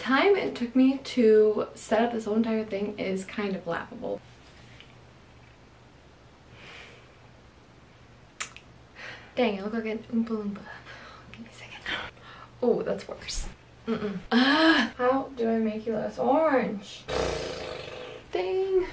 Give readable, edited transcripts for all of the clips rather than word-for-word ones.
time it took me to set up this whole entire thing is kind of laughable. Dang, I look like an Oompa Loompa. Give me a second. Oh, that's worse. How do I make you less orange? Dang.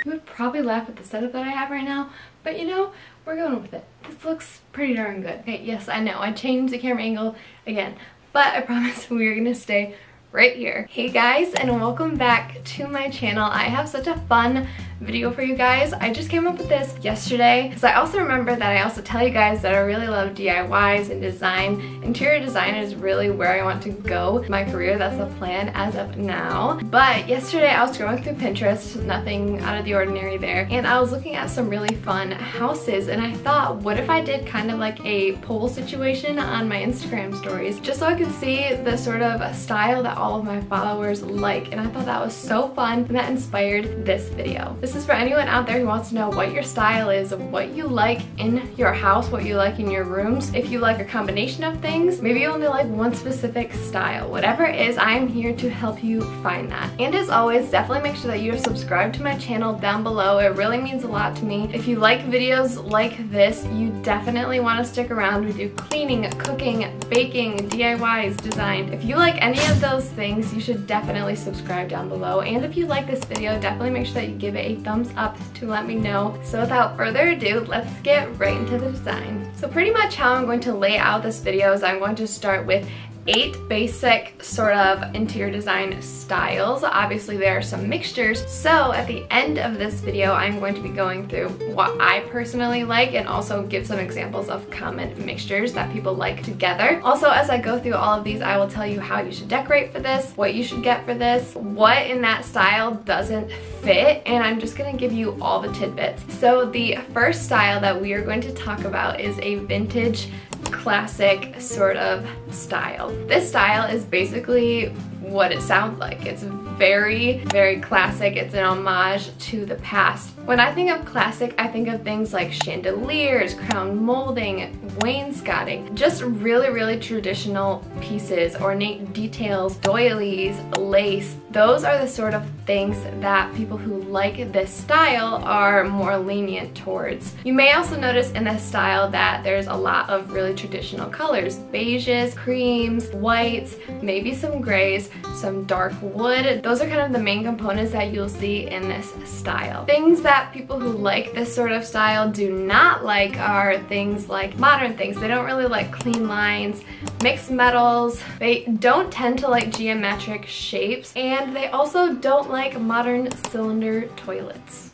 You would probably laugh at the setup that I have right now, but you know, we're going with it. This looks pretty darn good. Okay, yes, I know, I changed the camera angle again, but I promise we're gonna stay right here. Hey guys, and welcome back to my channel. I have such a fun video for you guys. I just came up with this yesterday because I also remember that I also tell you guys that I really love DIYs and design. Interior design is really where I want to go with my career. That's the plan as of now. But yesterday I was scrolling through Pinterest, nothing out of the ordinary there, and I was looking at some really fun houses, and I thought, what if I did kind of like a poll situation on my Instagram stories just so I could see the sort of style that all of my followers like, and I thought that was so fun, and that inspired this video. This is for anyone out there who wants to know what your style is, what you like in your house, what you like in your rooms. If you like a combination of things, maybe you only like one specific style. Whatever it is, I am here to help you find that. And as always, definitely make sure that you are subscribed to my channel down below. It really means a lot to me. If you like videos like this, you definitely want to stick around. We do cleaning, cooking, baking, DIYs, design. If you like any of those things, you should definitely subscribe down below. And if you like this video, definitely make sure that you give it a thumbs up to let me know. So without further ado, let's get right into the design. So pretty much how I'm going to lay out this video is I'm going to start with 8 basic sort of interior design styles. Obviously there are some mixtures, so at the end of this video I'm going to be going through what I personally like and also give some examples of common mixtures that people like together. Also, as I go through all of these, I will tell you how you should decorate for this, what you should get for this, what in that style doesn't fit, and I'm just gonna give you all the tidbits. So the first style that we are going to talk about is a vintage classic sort of style. This style is basically what it sounds like. It's very, very classic. It's an homage to the past. When I think of classic, I think of things like chandeliers, crown molding, wainscoting, just really, really traditional pieces, ornate details, doilies, lace. Those are the sort of things that people who like this style are more lenient towards. You may also notice in this style that there's a lot of really traditional colors, beiges, creams, whites, maybe some grays, some dark wood. Those are kind of the main components that you'll see in this style. Things that people who like this sort of style do not like are things like modern things. They don't really like clean lines, mixed metals, they don't tend to like geometric shapes, and they also don't like modern cylinder toilets.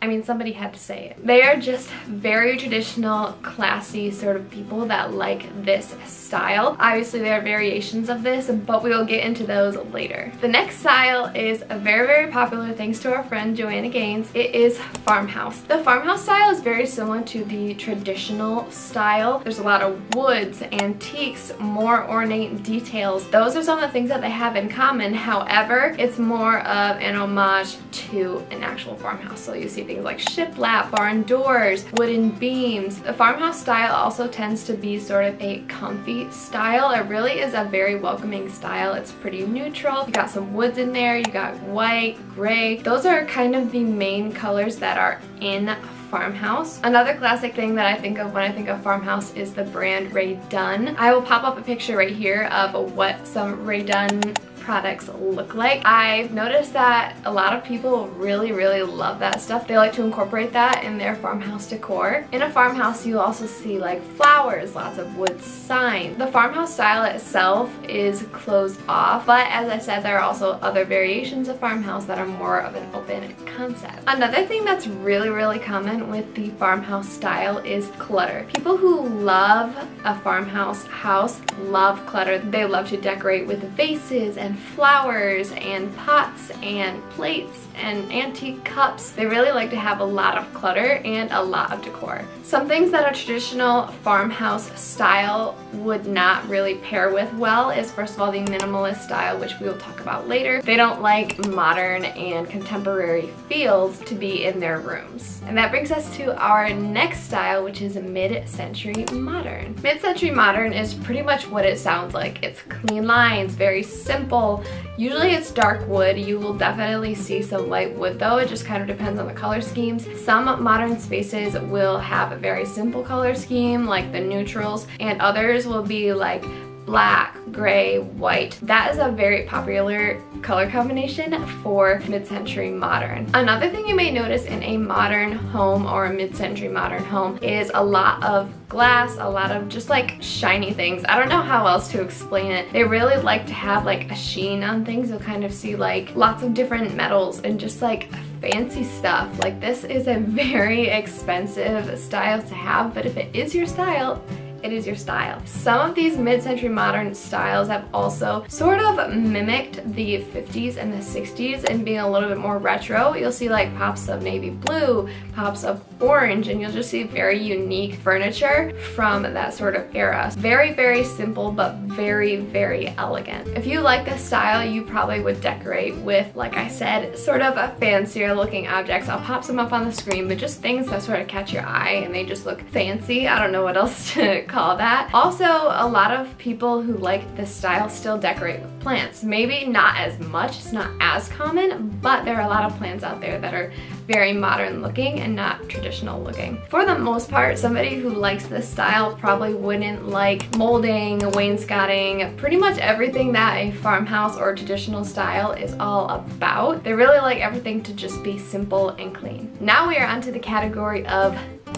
I mean, somebody had to say it. They are just very traditional, classy sort of people that like this style. Obviously, there are variations of this, but we will get into those later. The next style is a very, very popular thanks to our friend Joanna Gaines. It is farmhouse. The farmhouse style is very similar to the traditional style. There's a lot of woods, antiques, more ornate details. Those are some of the things that they have in common. However, it's more of an homage to an actual farmhouse. So you see things like shiplap, barn doors, wooden beams. The farmhouse style also tends to be sort of a comfy style. It really is a very welcoming style. It's pretty neutral. You got some woods in there, you got white, gray. Those are kind of the main colors that are in farmhouse. Another classic thing that I think of when I think of farmhouse is the brand Rae Dunn. I will pop up a picture right here of what some Rae Dunn products look like. I've noticed that a lot of people really, really love that stuff. They like to incorporate that in their farmhouse decor. In a farmhouse, you also see like flowers, lots of wood signs. The farmhouse style itself is closed off, but as I said, there are also other variations of farmhouse that are more of an open concept. Another thing that's really, really common with the farmhouse style is clutter. People who love a farmhouse house love clutter. They love to decorate with vases and flowers and pots and plates and antique cups. They really like to have a lot of clutter and a lot of decor. Some things that a traditional farmhouse style would not really pair with well is, first of all, the minimalist style, which we will talk about later. They don't like modern and contemporary feels to be in their rooms. And that brings us to our next style, which is mid-century modern. Mid-century modern is pretty much what it sounds like. It's clean lines, very simple, marble. Usually it's dark wood. You will definitely see some light wood though. It just kind of depends on the color schemes. Some modern spaces will have a very simple color scheme like the neutrals, and others will be like black, gray, white. That is a very popular color combination for mid-century modern. Another thing you may notice in a modern home or a mid-century modern home is a lot of glass, a lot of just like shiny things. I don't know how else to explain it. They really like to have like a sheen on things. You'll kind of see like lots of different metals and just like fancy stuff. Like this is a very expensive style to have, but if it is your style, it is your style. Some of these mid-century modern styles have also sort of mimicked the 50s and the 60s and being a little bit more retro. You'll see like pops of navy blue, pops of orange, and you'll just see very unique furniture from that sort of era. Very, very simple, but very, very elegant. If you like this style, you probably would decorate with, like I said, sort of a fancier looking objects. I'll pop some up on the screen, but just things that sort of catch your eye and they just look fancy. I don't know what else to call that. Also, a lot of people who like this style still decorate with plants. Maybe not as much, it's not as common, but there are a lot of plants out there that are very modern looking and not traditional looking. For the most part, somebody who likes this style probably wouldn't like molding, wainscoting, pretty much everything that a farmhouse or traditional style is all about. They really like everything to just be simple and clean. Now we are onto the category of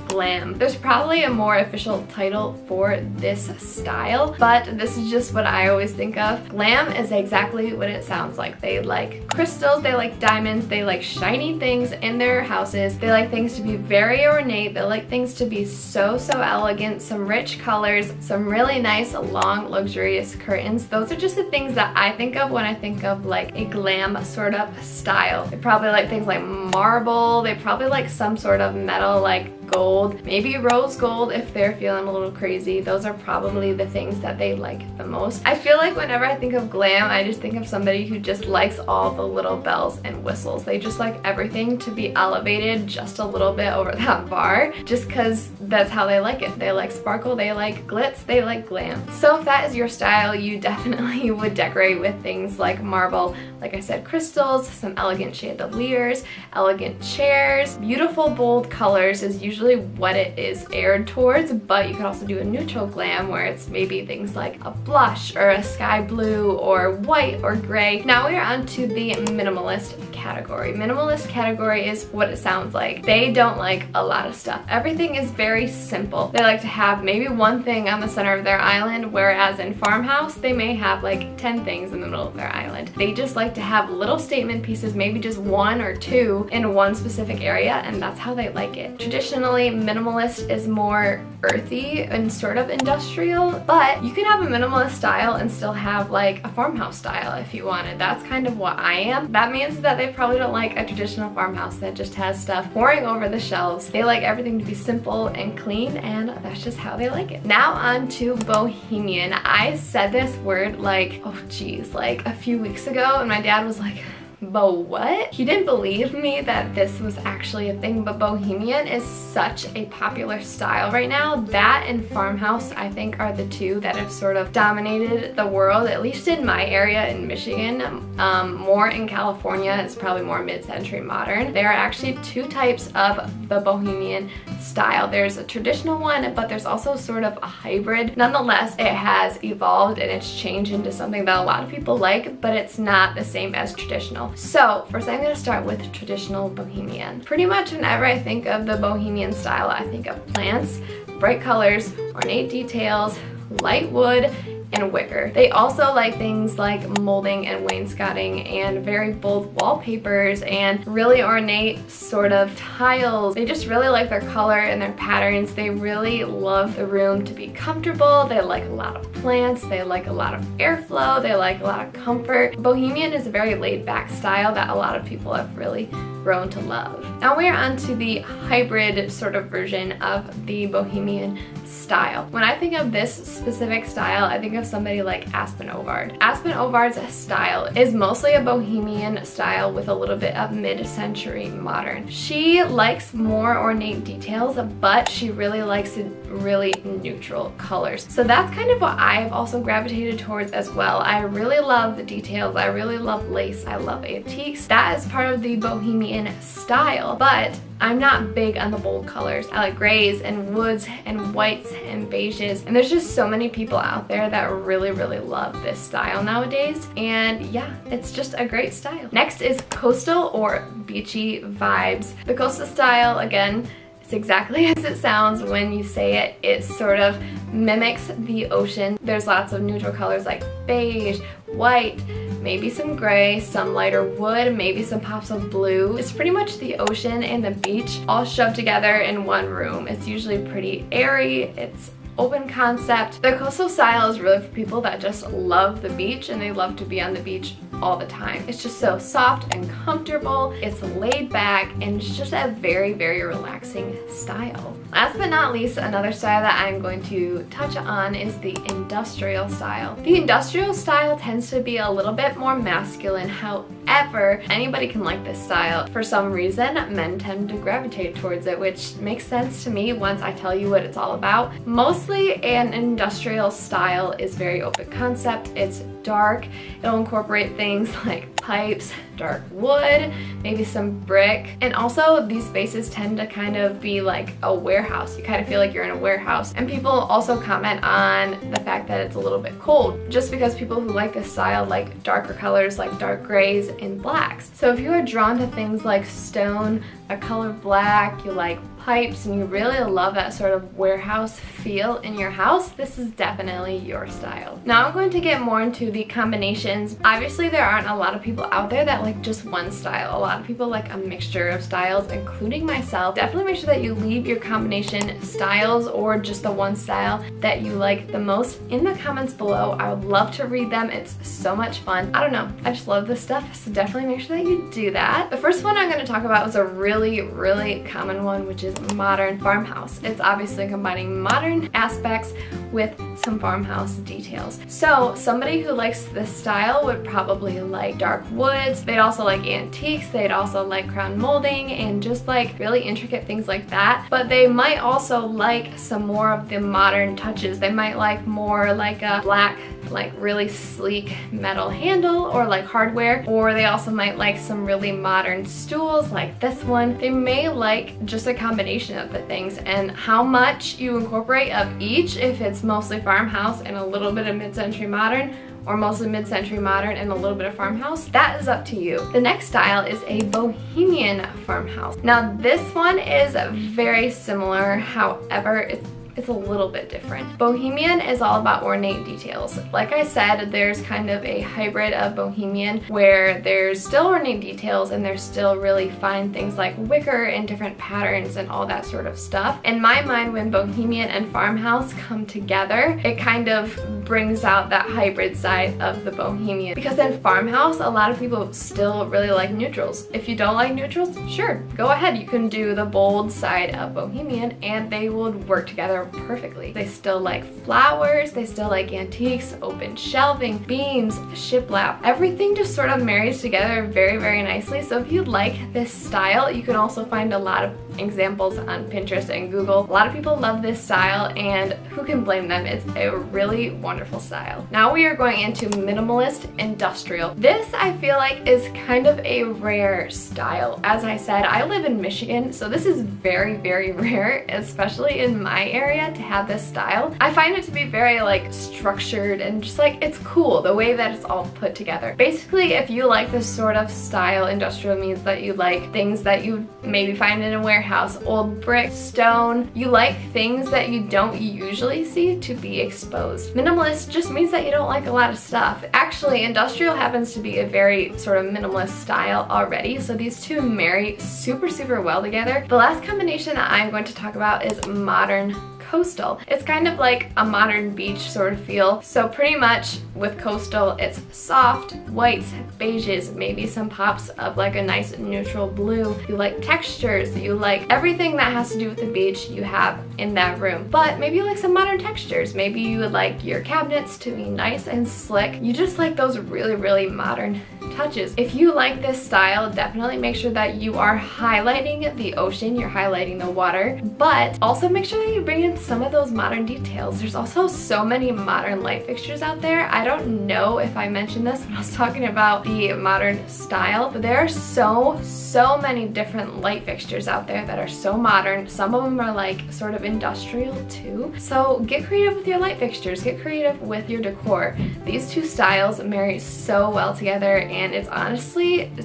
glam. There's probably a more official title for this style, but this is just what I always think of. Glam is exactly what it sounds like. They like crystals, they like diamonds, they like shiny things in their houses. They like things to be very ornate. They like things to be so elegant, some rich colors, some really nice, long, luxurious curtains. Those are just the things that I think of when I think of like a glam sort of style. They probably like things like marble. They probably like some sort of metal like gold, maybe rose gold if they're feeling a little crazy. Those are probably the things that they like the most. I feel like whenever I think of glam, I just think of somebody who just likes all the little bells and whistles. They just like everything to be elevated just a little bit over that bar, just because that's how they like it. They like sparkle, they like glitz, they like glam. So if that is your style, you definitely would decorate with things like marble, like I said, crystals, some elegant chandeliers, elegant chairs. Beautiful bold colors is usually what it is aired towards, but you could also do a neutral glam where it's maybe things like a blush or a sky blue or white or gray. Now we are on to the minimalist category. Minimalist category is what it sounds like. They don't like a lot of stuff. Everything is very simple. They like to have maybe one thing on the center of their island, whereas in farmhouse they may have like 10 things in the middle of their island. They just like to have little statement pieces, maybe just one or two in one specific area, and that's how they like it. Traditionally, minimalist is more earthy and sort of industrial, but you can have a minimalist style and still have like a farmhouse style if you wanted. That's kind of what I am. That means that they probably don't like a traditional farmhouse that just has stuff pouring over the shelves. They like everything to be simple and clean, and that's just how they like it. Now on to bohemian. I said this word like, oh geez, like a few weeks ago, and my dad was like, "Bo what?" He didn't believe me that this was actually a thing, but bohemian is such a popular style right now. That and farmhouse, I think, are the two that have sort of dominated the world, at least in my area in Michigan. More in California, it's probably more mid-century modern. There are actually two types of the bohemian style. There's a traditional one, but there's also sort of a hybrid. Nonetheless, it has evolved and it's changed into something that a lot of people like, but it's not the same as traditional. So first I'm going to start with traditional bohemian. Pretty much whenever I think of the bohemian style, I think of plants, bright colors, ornate details, light wood, and wicker. They also like things like molding and wainscoting and very bold wallpapers and really ornate sort of tiles. They just really like their color and their patterns. They really love the room to be comfortable. They like a lot of plants. They like a lot of airflow. They like a lot of comfort. Bohemian is a very laid-back style that a lot of people have really grown to love. Now we are on to the hybrid sort of version of the bohemian style. When I think of this specific style, I think of somebody like Aspen Ovard. Aspen Ovard's style is mostly a bohemian style with a little bit of mid-century modern. She likes more ornate details, but she really likes really neutral colors. So that's kind of what I've also gravitated towards as well. I really love the details. I really love lace. I love antiques. That is part of the bohemian style, but I'm not big on the bold colors. I like grays and woods and whites and beiges, and there's just so many people out there that really love this style nowadays, and yeah, it's just a great style. Next is coastal or beachy vibes. The coastal style, again, it's exactly as it sounds when you say it. It sort of mimics the ocean. There's lots of neutral colors like beige, white, maybe some gray, some lighter wood, maybe some pops of blue. It's pretty much the ocean and the beach all shoved together in one room. It's usually pretty airy. It's open concept. The coastal style is really for people that just love the beach and they love to be on the beach all the time. It's just so soft and comfortable. It's laid back and it's just a very relaxing style. Last but not least, another style that I'm going to touch on is the industrial style. The industrial style tends to be a little bit more masculine. However, anybody can like this style. For some reason, men tend to gravitate towards it, which makes sense to me once I tell you what it's all about. Mostly an industrial style is very open concept. It's dark. It'll incorporate things like pipes, dark wood, maybe some brick, and also these spaces tend to kind of be like a warehouse. You kind of feel like you're in a warehouse, and people also comment on the fact that it's a little bit cold just because people who like this style like darker colors like dark grays and blacks. So if you are drawn to things like stone, a color black, you like pipes, and you really love that sort of warehouse feel in your house, this is definitely your style. Now I'm going to get more into the combinations. Obviously there aren't a lot of people out there that like just one style. A lot of people like a mixture of styles, including myself. Definitely make sure that you leave your combination styles or just the one style that you like the most in the comments below. I would love to read them. It's so much fun. I don't know, I just love this stuff, so definitely make sure that you do that. The first one I'm going to talk about is a really common one, which is modern farmhouse. It's obviously combining modern aspects with some farmhouse details. So somebody who likes this style would probably like dark woods. They'd also like antiques. They'd also like crown molding and just like really intricate things like that. But they might also like some more of the modern touches. They might like more like a black, like really sleek metal handle or like hardware, or they also might like some really modern stools like this one. They may like just a combination of the things, and how much you incorporate of each, if it's mostly farmhouse and a little bit of mid-century modern, or mostly mid-century modern and a little bit of farmhouse, that is up to you. The next style is a bohemian farmhouse. Now this one is very similar, however it's a little bit different. Bohemian is all about ornate details. Like I said, there's kind of a hybrid of bohemian where there's still ornate details and there's still really fine things like wicker and different patterns and all that sort of stuff. In my mind, when bohemian and farmhouse come together, it kind of brings out that hybrid side of the bohemian. Because in farmhouse, a lot of people still really like neutrals. If you don't like neutrals, sure, go ahead. You can do the bold side of bohemian and they would work together perfectly. They still like flowers, they still like antiques, open shelving, beams, shiplap. Everything just sort of marries together very nicely. So if you like this style, you can also find a lot of examples on Pinterest and Google. A lot of people love this style, and who can blame them? It's a really wonderful style. Now we are going into minimalist industrial. This I feel like is kind of a rare style. As I said, I live in Michigan, so this is very rare, especially in my area, to have this style. I find it to be very like structured and just like it's cool the way that it's all put together. Basically, if you like this sort of style, industrial means that you like things that you maybe find in a warehouse, old brick, stone. You like things that you don't usually see to be exposed. Minimalist just means that you don't like a lot of stuff. Actually, industrial happens to be a very sort of minimalist style already, so these two marry super well together. The last combination that I'm going to talk about is modern coastal. It's kind of like a modern beach sort of feel. So pretty much with coastal, it's soft, whites, beiges, maybe some pops of like a nice neutral blue. You like textures, you like everything that has to do with the beach you have in that room. But maybe you like some modern textures. Maybe you would like your cabinets to be nice and slick. You just like those really, really modern touches. If you like this style, definitely make sure that you are highlighting the ocean, you're highlighting the water, but also make sure that you bring in some of those modern details. There's also so many modern light fixtures out there. I don't know if I mentioned this when I was talking about the modern style, but there are so many different light fixtures out there that are so modern. Some of them are like sort of industrial too. So get creative with your light fixtures, get creative with your decor. These two styles marry so well together, and it's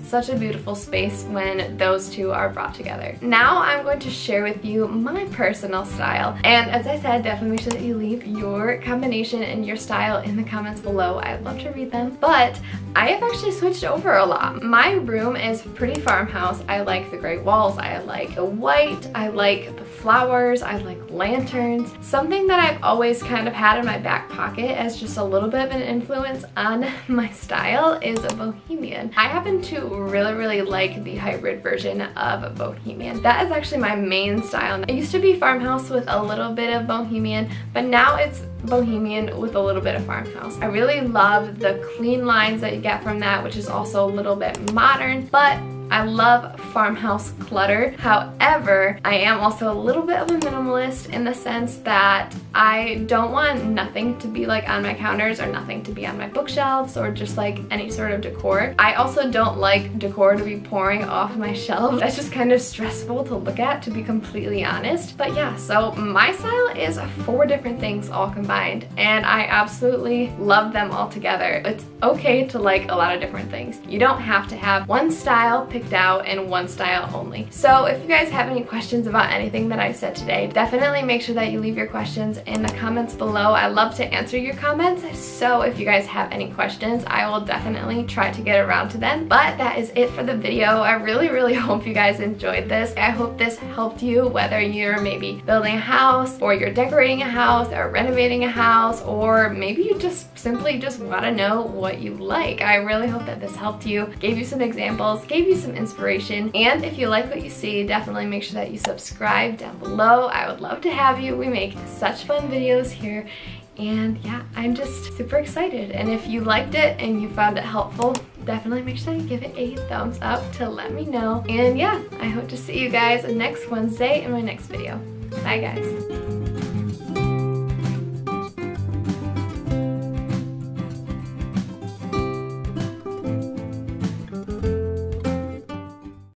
such a beautiful space when those two are brought together. Now I'm going to share with you my personal style, and as I said, definitely make sure that you leave your combination and your style in the comments below. I'd love to read them, but I have actually switched over a lot. My room is pretty farmhouse. I like the gray walls, I like the white, I like the flowers, I like lanterns. Something that I've always kind of had in my back pocket as just a little bit of an influence on my style is a bohemian. I happen to really like the hybrid version of a bohemian. That is actually my main style. It used to be farmhouse with a little bit of bohemian, but now it's bohemian with a little bit of farmhouse. I really love the clean lines that you get from that, which is also a little bit modern, but I love farmhouse clutter. However, I am also a little bit of a minimalist in the sense that I don't want nothing to be like on my counters or nothing to be on my bookshelves or just like any sort of decor. I also don't like decor to be pouring off my shelf. That's just kind of stressful to look at, to be completely honest. But yeah, so my style is 4 different things all combined, and I absolutely love them all together. It's okay to like a lot of different things. You don't have to have one style picked out and one style only. So if you guys have any questions about anything that I said today, definitely make sure that you leave your questions in the comments below. I love to answer your comments, so if you guys have any questions, I will definitely try to get around to them. But that is it for the video. I really hope you guys enjoyed this. I hope this helped you, whether you're maybe building a house, or you're decorating a house, or renovating a house, or maybe you just simply just want to know what you like. I really hope that this helped you, gave you some examples, gave you some inspiration, and if you like what you see, definitely make sure that you subscribe down below. I would love to have you. We make such fun videos here, and yeah, I'm just super excited. And if you liked it and you found it helpful, definitely make sure that you give it a thumbs up to let me know. And yeah, I hope to see you guys next Wednesday in my next video. Bye guys.